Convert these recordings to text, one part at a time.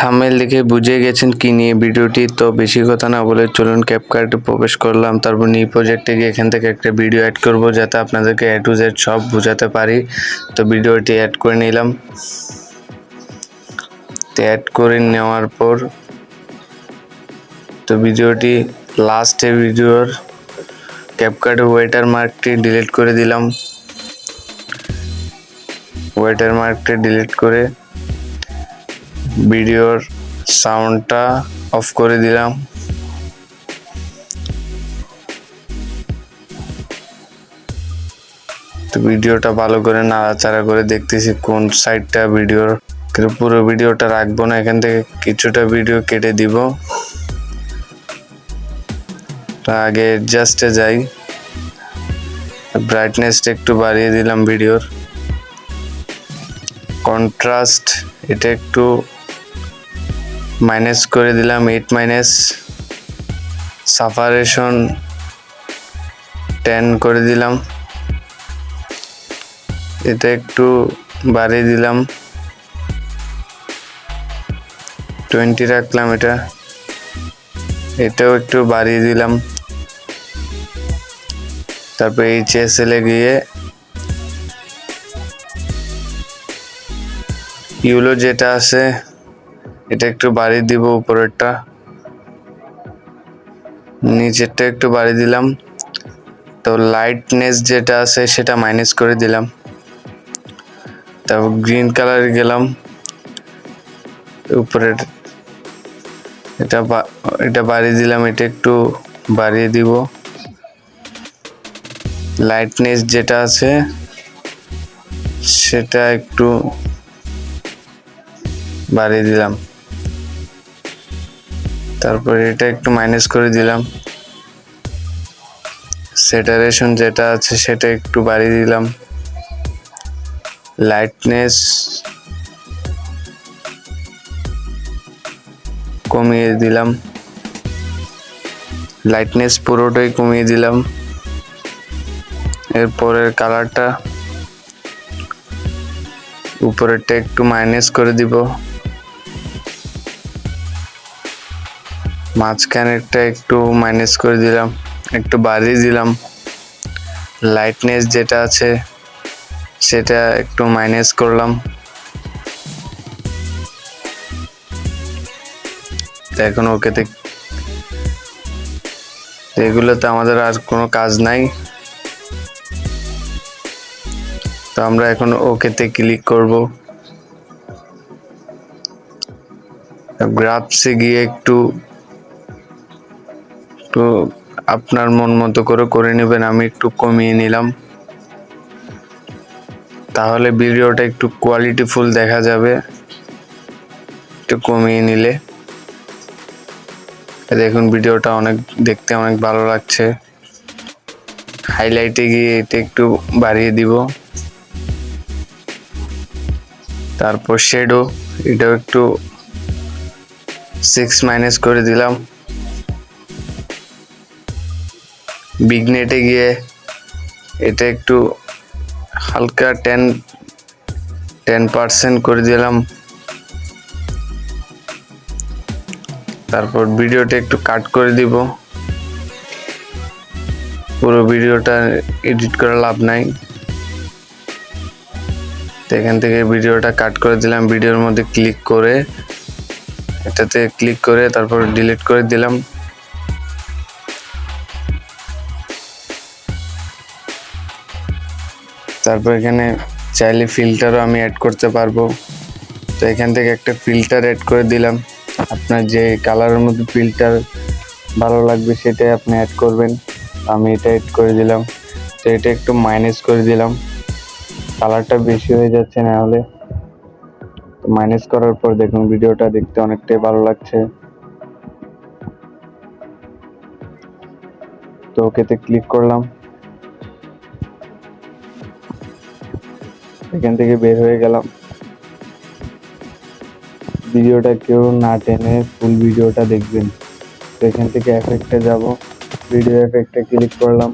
Thumbnail দেখে বুঝে গেছেন কি নিয়ে ভিডিওটি। তো বেশি কথা না বলে চলুন ক্যাপকাটে প্রবেশ করলাম। তারপর নিউ প্রজেক্টে গিয়ে এখান থেকে একটা ভিডিও অ্যাড করব যাতে আপনাদেরকে A to Z সব বোঝাতে পারি। তো ভিডিওটি অ্যাড করে নিলাম। তো অ্যাড করে নেওয়ার পর তো ভিডিওটি লাস্টে ভিডিওর ক্যাপকাটে ওয়াটারমার্কটি ডিলিট করে দিলাম। ওয়াটারমার্কটি ডিলিট করে ভিডিওর সাউন্ডটা অফ করে দিলাম। তো ভিডিওটা ভালো করে নাড়াচাড়া করে দেখতেছি কোন সাইডটা ভিডিওর, পুরো ভিডিওটা রাখবো না, এখান থেকে কিছুটা ভিডিও কেটে দিব। আগে অ্যাডজাস্টে যাই, ব্রাইটনেসটা একটু বাড়িয়ে দিলাম ভিডিওর। কন্ট্রাস্ট এটা একটু মাইনাস করে দিলাম 8 সাফারেশন 10 করে দিলাম। এটা একটু বাড়িয়ে দিলাম 20 রাখলাম। এটাও একটু বাড়িয়ে দিলাম। তারপর HSL এ গিয়ে ইউলো যেটা আছে এটা একটু বাড়িয়ে দিব, উপরেরটা, নিচেরটা একটু বাড়িয়ে দিলাম। তো লাইটনেস যেটা আছে সেটা মাইনাস করে দিলাম। তারপর গ্রিন কালারে গেলাম, উপরের এটা বাড়িয়ে দিলাম, এটা একটু বাড়িয়ে দিব। লাইটনেস যেটা আছে সেটা একটু বাড়িয়ে দিলাম। তারপর এটা একটু মাইনাস করে দিলাম। স্যাচুরেশন যেটা আছে সেটা একটু বাড়িয়ে দিলাম। লাইটনেস কমিয়ে দিলাম। লাইটনেস পুরোটাই কমিয়ে দিলাম। এরপরের কালারটা উপরেরটা একটু মাইনাস করে দিব। মাঝখানেরটা একটু মাইনাস করে দিলাম, একটু বাড়িয়ে দিলাম। লাইটনেস যেটা আছে সেটা একটু মাইনাস করলাম। এখন ওকেতে, এগুলোতে আমাদের আর কোনো কাজ নাই। তো আমরা এখন ওকেতে ক্লিক করব। গ্রাফসে গিয়ে একটু আপনার মন মতো করে নেবেন। আমি একটু কমিয়ে নিলাম, তাহলে ভিডিওটা একটু কোয়ালিটিফুল দেখা যাবে। একটু কমিয়ে নিলে দেখুন ভিডিওটা দেখতে অনেক ভালো লাগছে। হাইলাইটে গিয়ে এটা একটু বাড়িয়ে দিব। তারপর শ্যাডো এটাও একটু 6 মাইনাস করে দিলাম। বিগনেটে গিয়ে এটা একটু হালকা 10% করে দিলাম। তারপর ভিডিওটা একটু কাট করে দিব। পুরো ভিডিওটা এডিট করে লাভ নাই, এখান থেকে ভিডিওটা কাট করে দিলাম। ভিডিওর মধ্যে ক্লিক করে এটাতে ক্লিক করে তারপর ডিলিট করে দিলাম। তারপর এখানে চাইলে ফিল্টারও আমি অ্যাড করতে পারবো। তো এখান থেকে একটা ফিল্টার অ্যাড করে দিলাম। আপনার যে কালারের মধ্যে ফিল্টার ভালো লাগবে সেটাই আপনি অ্যাড করবেন। আমি এটা অ্যাড করে দিলাম। তো এটা একটু মাইনাস করে দিলাম, কালারটা বেশি হয়ে যাচ্ছে না হলে। তো মাইনাস করার পর দেখুন ভিডিওটা দেখতে অনেকটাই ভালো লাগছে। তো ওকেতে ক্লিক করলাম। এখান থেকে বের হয়ে গেলাম। ভিডিওটা কেউ না টেনে ফুল ভিডিওটা দেখবেন। তো এখান থেকে এফেক্টে যাব, ভিডিও এফেক্টে ক্লিক করলাম।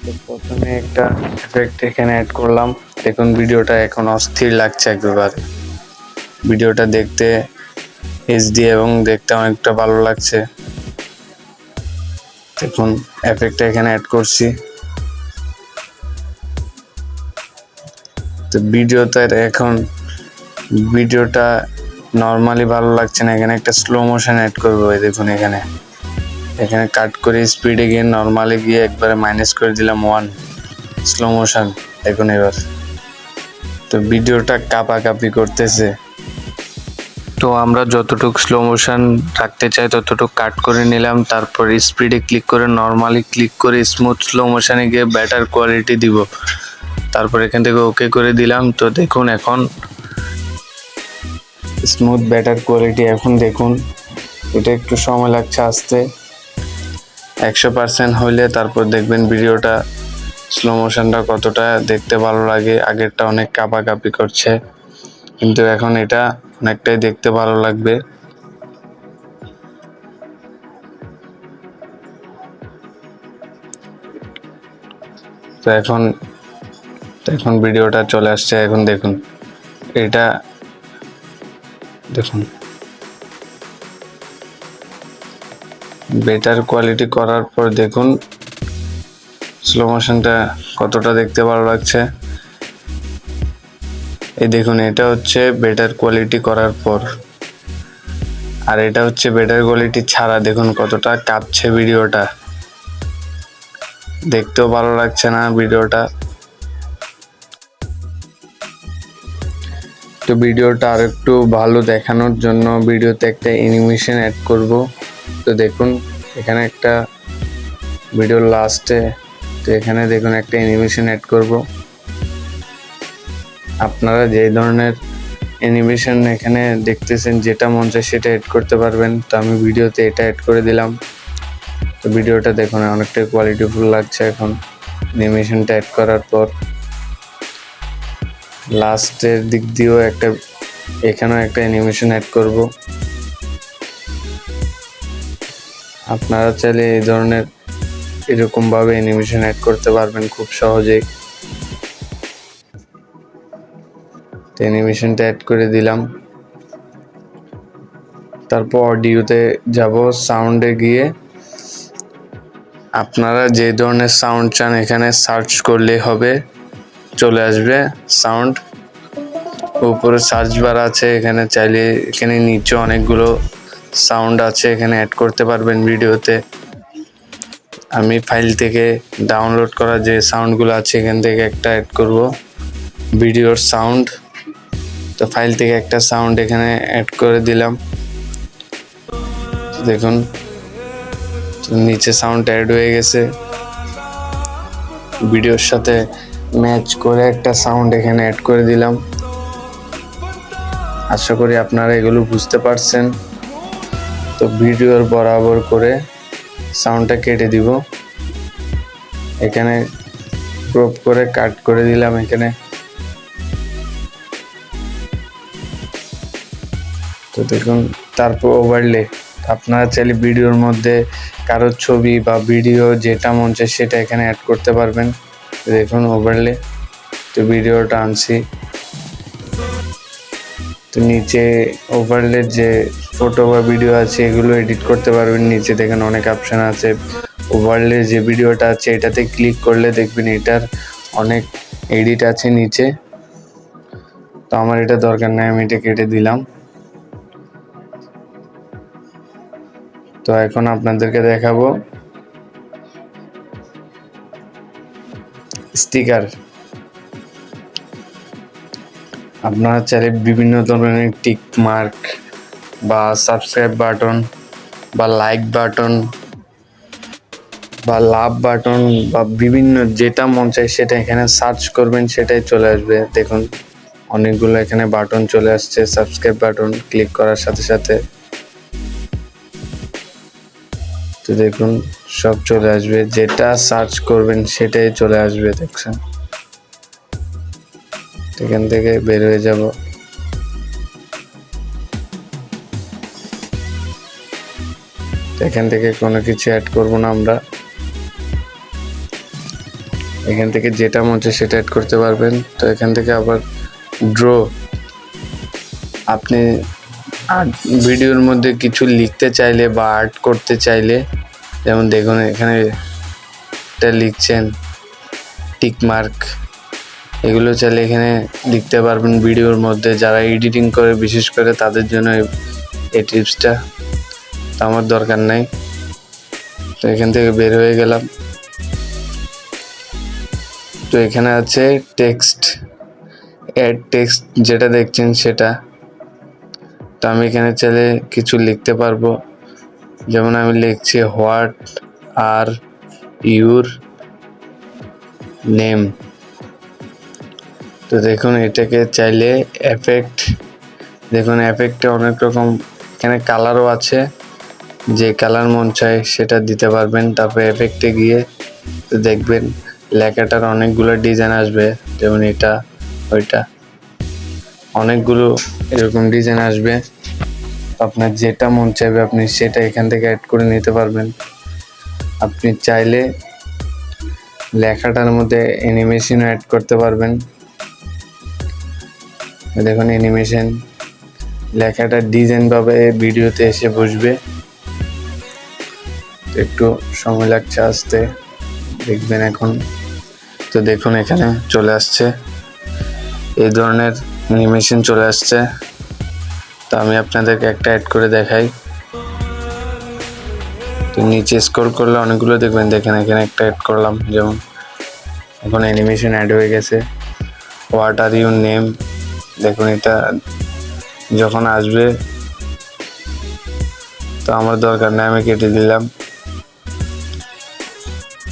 তো প্রথমে একটা এফেক্ট এখানে অ্যাড করলাম। দেখুন ভিডিওটা এখন অস্থির লাগছে একেবারে। ভিডিওটা দেখতে এইচডি এবং দেখতে অনেকটা ভালো লাগছে। দেখুন এফেক্টটা এখানে অ্যাড করছি। তো ভিডিওটা নর্মালি ভালো লাগছে না, এখানে একটা স্লো মোশন অ্যাড করবো। দেখুন এখানে কাট করে স্পিডে গিয়ে নর্মালি গিয়ে একবারে মাইনাস করে দিলাম 1 স্লো মোশন। দেখুন এবার তো ভিডিওটা কাঁপাকাঁপি করতেছে। তো আমরা যতটুকু স্লো মোশন রাখতে চাই ততটুকু কাট করে নিলাম, তারপর স্পিডে ক্লিক করে নর্মালি ক্লিক করে স্মুথ স্লো মোশনে গিয়ে বেটার কোয়ালিটি দিব, তারপর এখান থেকে ওকে করে দিলাম। তো দেখুন এখন স্মুথ বেটার কোয়ালিটি। এখন দেখুন এটা একটু সময় লাগছে আসতে, 100% হইলে তারপর দেখবেন ভিডিওটা স্লো মোশনটা কতটা দেখতে ভালো লাগে। আগেরটা অনেক কাঁপাকাঁপি করছে, কিন্তু এখন এটা অনেকটাই দেখতে ভালো লাগবে। তো এখন ভিডিওটা চলে আসছে। এখন দেখুন এটা দেখুন বেটার কোয়ালিটি করার পর দেখুন স্লো মোশনটা কতটা দেখতে ভালো লাগছে। এই দেখুন এটা হচ্ছে বেটার কোয়ালিটি করার পর, আর এটা হচ্ছে বেটার কোয়ালিটি ছাড়া। দেখুন কতটা কাঁপছে ভিডিওটা, দেখতেও ভালো লাগছে না ভিডিওটা। তো ভিডিওটা আর একটু ভালো দেখানোর জন্য ভিডিওতে একটা অ্যানিমেশন অ্যাড করব। তো দেখুন এখানে একটা ভিডিওর লাস্টে, তো এখানে দেখুন একটা অ্যানিমেশন অ্যাড করব। আপনারা যে ধরনের অ্যানিমেশন এখানে দেখতেছেন, যেটা মন চায় সেটা অ্যাড করতে পারবেন। তো আমি ভিডিওতে এটা অ্যাড করে দিলাম। তো ভিডিওটা দেখুন অনেকটাই কোয়ালিটিফুল লাগছে এখন অ্যানিমেশনটা অ্যাড করার পর। লাস্টের দিক দিয়েও এখানেও একটা অ্যানিমেশন অ্যাড করব। আপনারা চাইলে এই ধরনের এরকমভাবে অ্যানিমেশন অ্যাড করতে পারবেন খুব সহজেই। অ্যানিমেশনটা অ্যাড করে দিলাম, তারপর অডিওতে যাব। সাউন্ডে গিয়ে আপনারা যে ধরনের সাউন্ড চান এখানে সার্চ করলেই হবে, চলে আসবে সাউন্ড। উপরে সার্চ বার আছে, এখানে চাইলে এখানে নিচে অনেকগুলো সাউন্ড আছে, এখানে অ্যাড করতে পারবেন ভিডিওতে। আমি ফাইল থেকে ডাউনলোড করা যে সাউন্ডগুলো আছে এখান থেকে একটা অ্যাড করব, ভিডিওর সাউন্ড। তো ফাইল থেকে একটা সাউন্ড এখানে অ্যাড করে দিলাম। দেখুন নিচে সাউন্ড অ্যাড হয়ে গেছে, ভিডিওর সাথে ম্যাচ করে একটা সাউন্ড এখানে অ্যাড করে দিলাম। আশা করি আপনারা এগুলো বুঝতে পারছেন। তো ভিডিওর বরাবর করে সাউন্ডটা কেটে দিব, এখানে ক্রপ করে কাট করে দিলাম এখানে। তো দেখুন তারপর ওভারলে, আপনারা চাইলে ভিডিওর মধ্যে কারোর ছবি বা ভিডিও যেটা মন চায় সেটা এখানে অ্যাড করতে পারবেন। দেখুন ওভারলে, তো ভিডিওটা আনছি। তো নিচে ওভারলে যে ফটো বা ভিডিও আছে এগুলো এডিট করতে পারবেন। নিচে দেখেন অনেক অপশান আছে। ওভারলে যে ভিডিওটা আছে এটাতে ক্লিক করলে দেখবেন এটার অনেক এডিট আছে নিচে। তো আমার এটা দরকার নেই, আমি এটা কেটে দিলাম। তো এখন আপনাদেরকে দেখাবো স্টিকার। আপনারা চাইলে বিভিন্ন ধরনের টিক মার্ক বা সাবস্ক্রাইব বাটন বা লাইক বাটন বা লাভ বাটন বা বিভিন্ন যেটা মন চায় সেটা এখানে সার্চ করবেন, সেটাই চলে আসবে। দেখুন অনেকগুলো এখানে বাটন চলে আসছে, সাবস্ক্রাইব বাটন ক্লিক করার সাথে সাথে। তো দেখুন সব চলে আসবে, যেটা সার্চ করবেন সেটাই চলে আসবে। দেখছেন এখান থেকে বের হয়ে যাব। এখান থেকে কোনো কিছু অ্যাড করব না আমরা, এখান থেকে যেটা মন চায় সেটা অ্যাড করতে পারবেন। তো এখান থেকে আবার ড্র আপনি ভিডিওর মধ্যে কিছু লিখতে চাইলে বা আর্ট করতে চাইলে, যেমন দেখুন এখানে এটা লিখছেন টিক মার্ক, এগুলো চাইলে এখানে লিখতে পারবেন ভিডিওর মধ্যে। যারা এডিটিং করে বিশেষ করে তাদের জন্য এই টিপসটা, আমার দরকার নাই। তো এখান থেকে বের হয়ে গেলাম। তো এখানে আছে টেক্সট, অ্যাড টেক্সট যেটা দেখছেন সেটা। তো আমি এখানে চাইলে কিছু লিখতে পারবো, যেমন আমি লিখছি হোয়াট আর ইউর নেম। তো দেখুন এটাকে চাইলে এফেক্ট, দেখুন এফেক্টে অনেক রকম, এখানে কালারও আছে, যে কালার মন চায় সেটা দিতে পারবেন। তারপরে এফেক্টে গিয়ে তো দেখবেন লেখাটার অনেকগুলো ডিজাইন আসবে, যেমন এটা ওইটা, অনেকগুলো এরকম ডিজাইন আসবে। আপনার যেটা মন চাইবে আপনি সেটা এখান থেকে অ্যাড করে নিতে পারবেন। আপনি চাইলে লেখাটার মধ্যে অ্যানিমেশন অ্যাড করতে পারবেন। দেখুন অ্যানিমেশন, লেখাটার ডিজাইন ভাবে ভিডিওতে এসে বসবে। একটু সময় লাগছে আসতে, দেখবেন এখন। তো দেখুন এখানে চলে আসছে, এই ধরনের অ্যানিমেশন চলে আসছে। তো আমি আপনাদেরকে একটা অ্যাড করে দেখাই। তো নিচে স্ক্রল করলে অনেকগুলো দেখবেন, দেখেন এখানে একটা অ্যাড করলাম, যেমন এখন অ্যানিমেশন অ্যাড হয়ে গেছে। হোয়াট আর ইউর নেম, দেখুন এটা যখন আসবে, তো আমার দরকার নেই, আমি কেটে দিলাম।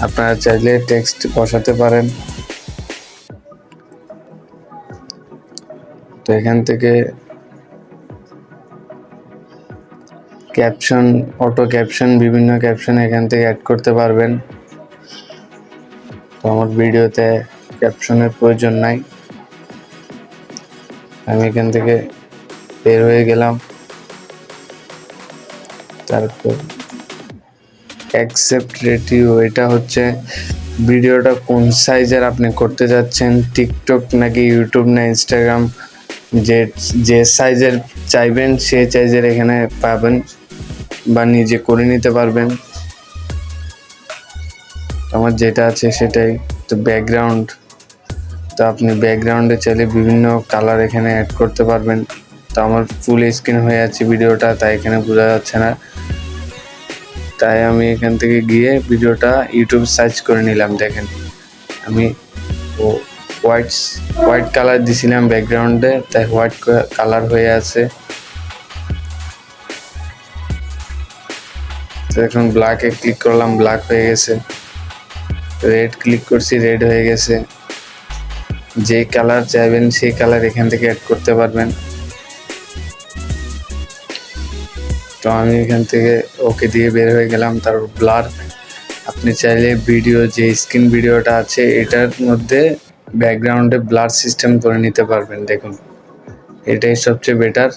আপনারা চাইলে টেক্সট বসাতে পারেন। তো এখান থেকে ক্যাপশন, অটো ক্যাপশন, বিভিন্ন ক্যাপশন এখান থেকে অ্যাড করতে পারবেন। তো আমার ভিডিওতে ক্যাপশনের প্রয়োজন নাই, আমি এখান থেকে বের হয়ে গেলাম। তারপর অ্যাকসেপ্ট রেটিও, এটা হচ্ছে ভিডিওটা কোন সাইজের আপনি করতে যাচ্ছেন, টিকটক নাকি ইউটিউব না ইনস্টাগ্রাম, যে সাইজের চাইবেন সেই সাইজের এখানে পাবেন বা নিজে করে নিতে পারবেন। আমার যেটা আছে সেটাই। তো ব্যাকগ্রাউন্ড, তো আপনি ব্যাকগ্রাউন্ডে চাইলে বিভিন্ন কালার এখানে অ্যাড করতে পারবেন। তো আমার ফুল স্ক্রিন হয়ে আছে ভিডিওটা, তাই এখানে বোঝা যাচ্ছে না, তাই আমি এখান থেকে গিয়ে ভিডিওটা ইউটিউব সার্চ করে নিলাম। দেখেন আমি হোয়াইট কালার দিছিলাম ব্যাকগ্রাউন্ডে, তাই হোয়াইট কালার হয়ে আছে। তো এখন ব্ল্যাকে ক্লিক করলাম, ব্ল্যাক হয়ে গেছে। রেড ক্লিক করছি, রেড হয়ে গেছে। যে কালার চাইবেন সেই কালার এখান থেকে অ্যাড করতে পারবেন। তো আমি এখান থেকে ওকে দিয়ে বের হয়ে গেলাম। তারপর ব্লার, আপনি চাইলে ভিডিও, যে স্ক্রিন ভিডিওটা আছে এটার মধ্যে ব্যাকগ্রাউন্ডে ব্লার সিস্টেম করে নিতে পারবেন। দেখুন এটাই সবচেয়ে বেটার।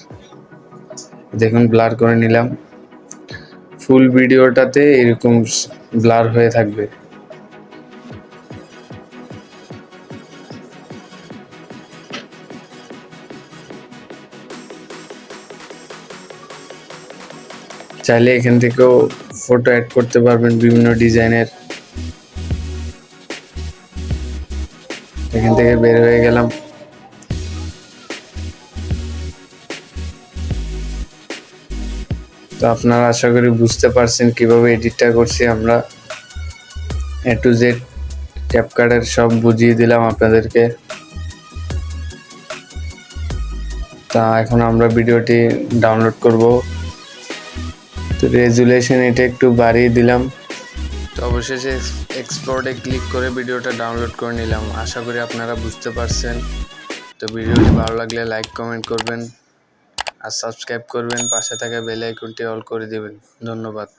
দেখুন ব্লার করে নিলাম, ফুল ভিডিওটাতে এরকম ব্লার হয়ে থাকবে। চাইলে এখান থেকেও ফটো অ্যাড করতে পারবেন বিভিন্ন ডিজাইনের। এখান থেকে বের হয়ে গেলাম। তো আপনারা আশা করি বুঝতে পারছেন কিভাবে এডিটটা করছি আমরা। A to Z ক্যাপকাটের সব বুঝিয়ে দিলাম আপনাদেরকে। তা এখন আমরা ভিডিওটি ডাউনলোড করব। তো রেজুলেশন এটা একটু বাড়িয়ে দিলাম। তো অবশেষে এক্সপোর্টে ক্লিক করে ভিডিওটা ডাউনলোড করে নিলাম। আশা করি আপনারা বুঝতে পারছেন। তো ভিডিওটি ভালো লাগলে লাইক কমেন্ট করবেন আর সাবস্ক্রাইব করবেন, পাশে থাকা বেল আইকনটি অল করে দেবেন। ধন্যবাদ।